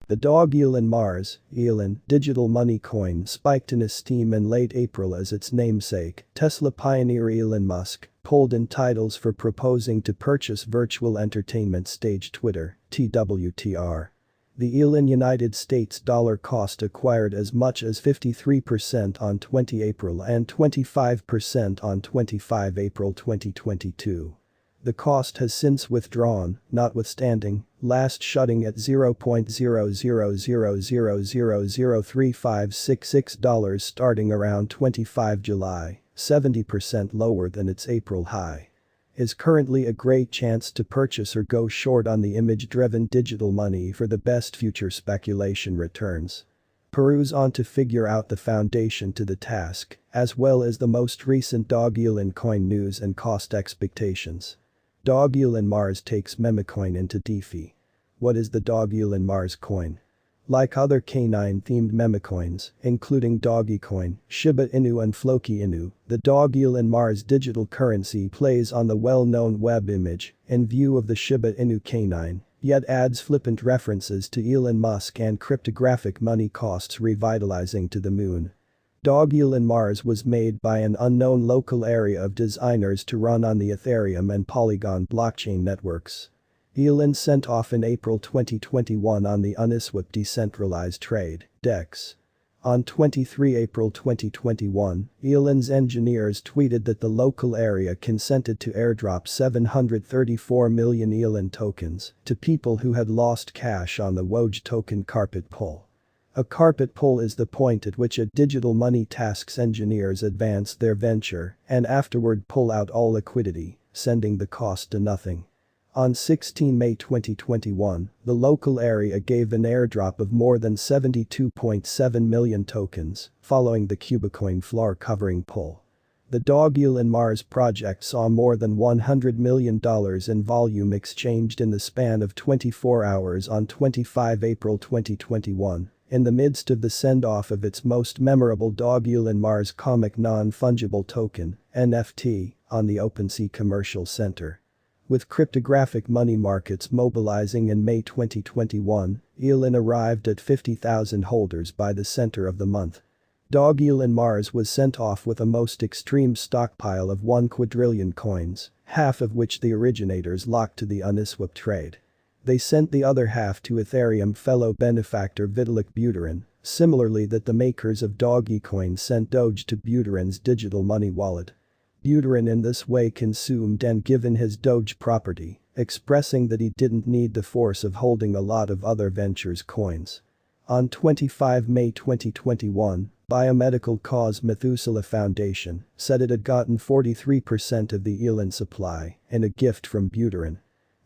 The dog ELON Mars, ELON, digital money coin spiked in esteem in late April as its namesake, Tesla pioneer Elon Musk, pulled in titles for proposing to purchase virtual entertainment stage Twitter, TWTR. The ELON United States dollar cost acquired as much as 53% on 20 April and 25% on 25 April 2022. The cost has since withdrawn, notwithstanding, last shutting at $0.0000003566 starting around 25 July, 70% lower than its April high. Is currently a great chance to purchase or go short on the image-driven digital money for the best future speculation returns. Peruse on to figure out the foundation to the task, as well as the most recent DOGELON coin news and cost expectations. DOGELON Mars takes memecoin into DeFi. What is the DOGELON Mars coin? Like other canine-themed memecoins, including dogecoin, Shiba Inu and Floki Inu, the DOGELON Mars digital currency plays on the well-known web image, in view of the Shiba Inu canine, yet adds flippant references to Elon Musk and cryptographic money costs revitalizing to the moon. DOGELON Mars was made by an unknown local area of designers to run on the Ethereum and Polygon blockchain networks. Elon sent off in April 2021 on the Uniswap decentralized trade, DEX. On 23 April 2021, Elon's engineers tweeted that the local area consented to airdrop 734 million Elon tokens to people who had lost cash on the Doge token carpet pull. A carpet pull is the point at which a digital money tasks engineers advance their venture and afterward pull out all liquidity, sending the cost to nothing. On 16 May 2021, the local area gave an airdrop of more than 72.7 million tokens, following the Cubicoin floor covering pull. The DOGELON Mars project saw more than $100 million in volume exchanged in the span of 24 hours on 25 April 2021. In the midst of the send-off of its most memorable DOGELON Mars comic non-fungible token, NFT, on the OpenSea Commercial Center. With cryptographic money markets mobilizing in May 2021, ELON arrived at 50,000 holders by the center of the month. DOGELON Mars was sent off with a most extreme stockpile of 1 quadrillion coins, half of which the originators locked to the Uniswap trade. They sent the other half to Ethereum fellow benefactor Vitalik Buterin, similarly that the makers of dogecoin sent Doge to Buterin's digital money wallet. Buterin in this way consumed and given his Doge property, expressing that he didn't need the force of holding a lot of other ventures coins. On 25 May 2021, biomedical cause Methuselah Foundation said it had gotten 43% of the ELON supply in a gift from Buterin.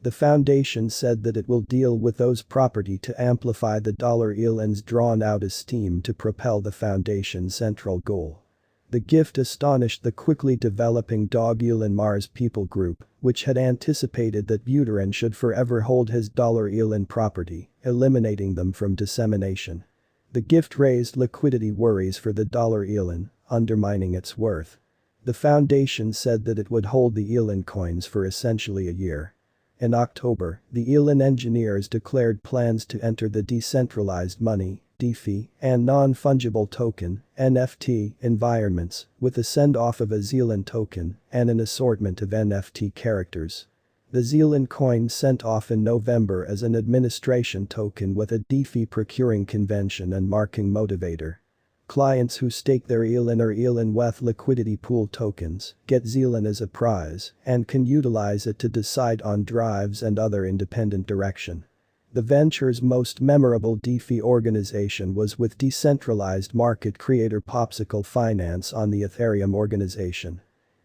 The foundation said that it will deal with those property to amplify the $ELON's drawn-out esteem to propel the foundation's central goal. The gift astonished the quickly developing DOGELON Mars people group, which had anticipated that Buterin should forever hold his $ELON property, eliminating them from dissemination. The gift raised liquidity worries for the $ELON, undermining its worth. The foundation said that it would hold the ELON coins for essentially a year. In October, the ELON engineers declared plans to enter the decentralized money, DeFi, and non-fungible token, NFT, environments, with the send-off of a Zelon token and an assortment of NFT characters. The Zelon coin sent off in November as an administration token with a DeFi procuring convention and marking motivator. Clients who stake their ELON or ELON WETH liquidity pool tokens get Zelon as a prize and can utilize it to decide on drives and other independent direction. The venture's most memorable DeFi organization was with decentralized market creator Popsicle Finance on the Ethereum organization.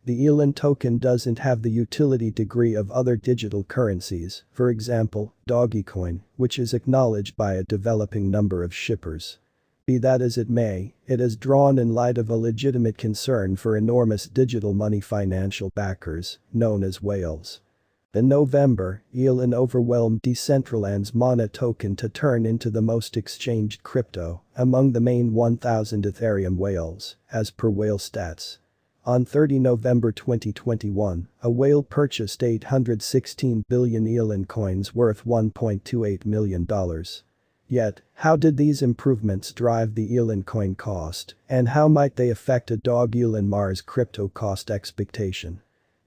The ELON token doesn't have the utility degree of other digital currencies, for example, dogecoin, which is acknowledged by a developing number of shippers. Be that as it may, it is drawn in light of a legitimate concern for enormous digital money financial backers, known as whales. In November, ELON overwhelmed Decentraland's Mana token to turn into the most exchanged crypto among the main 1,000 Ethereum whales, as per whale stats. On 30 November 2021, a whale purchased 816 billion ELON coins worth $1.28 million. Yet, how did these improvements drive the ELON coin cost, and how might they affect a DOGELON Mars crypto cost expectation?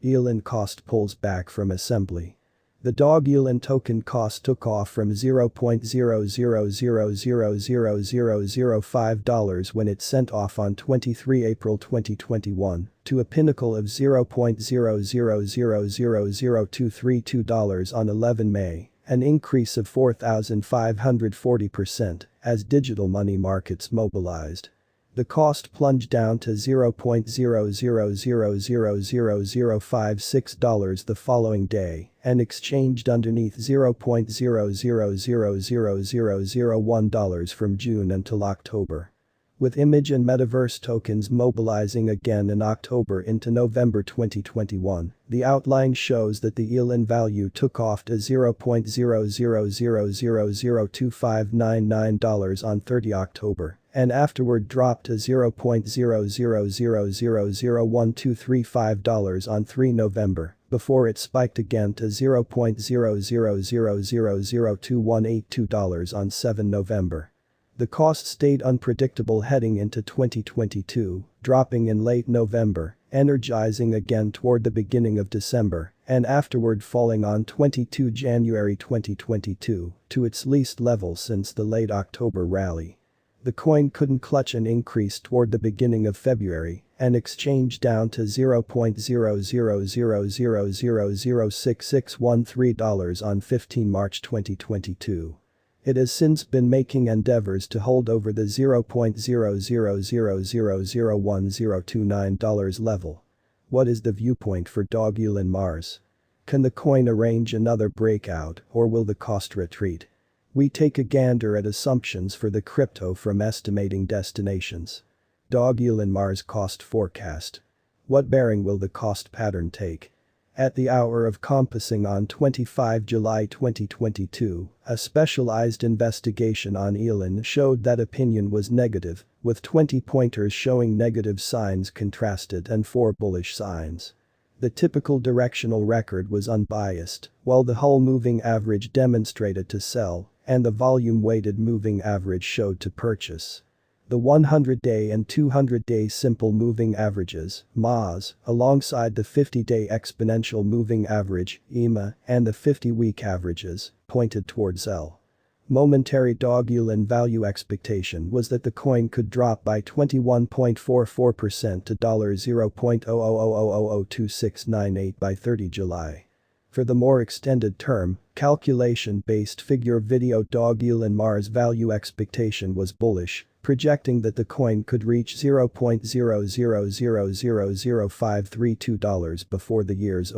ELON cost pulls back from assembly. The DOGELON token cost took off from $0.00000005 when it sent off on 23 April 2021 to a pinnacle of $0.00000232 on 11 May, an increase of 4,540% as digital money markets mobilized. The cost plunged down to $0.00000056 the following day and exchanged underneath $0.000001 from June until October. With image and metaverse tokens mobilizing again in October into November 2021, the outline shows that the ELON value took off to $0.00000259 on 30 October. And afterward dropped to $0.00001235 on 3 November, before it spiked again to $0.00002182 on 7 November. The cost stayed unpredictable heading into 2022, dropping in late November, energizing again toward the beginning of December, and afterward falling on 22 January 2022 to its least level since the late October rally. The coin couldn't clutch an increase toward the beginning of February and exchanged down to $0.0000006613 on 15 March 2022. It has since been making endeavors to hold over the $0.0000001029 level. What is the viewpoint for DOGELON Mars? Can the coin arrange another breakout or will the cost retreat? We take a gander at assumptions for the crypto from estimating destinations. DOGELON Mars cost forecast. What bearing will the cost pattern take? At the hour of compassing on 25 July 2022, a specialized investigation on ELON showed that opinion was negative, with 20 pointers showing negative signs contrasted and 4 bullish signs. The typical directional record was unbiased, while the whole moving average demonstrated to sell, and the volume-weighted moving average showed to purchase. The 100-day and 200-day simple moving averages, MAS, alongside the 50-day exponential moving average, EMA, and the 50-week averages, pointed toward sell. Momentary DOGELON value expectation was that the coin could drop by 21.44% to $0.0000002698 by 30 July. For the more extended term, calculation-based figure video DOGELON Mars value expectation was bullish, projecting that the coin could reach $0.00000532 before the year's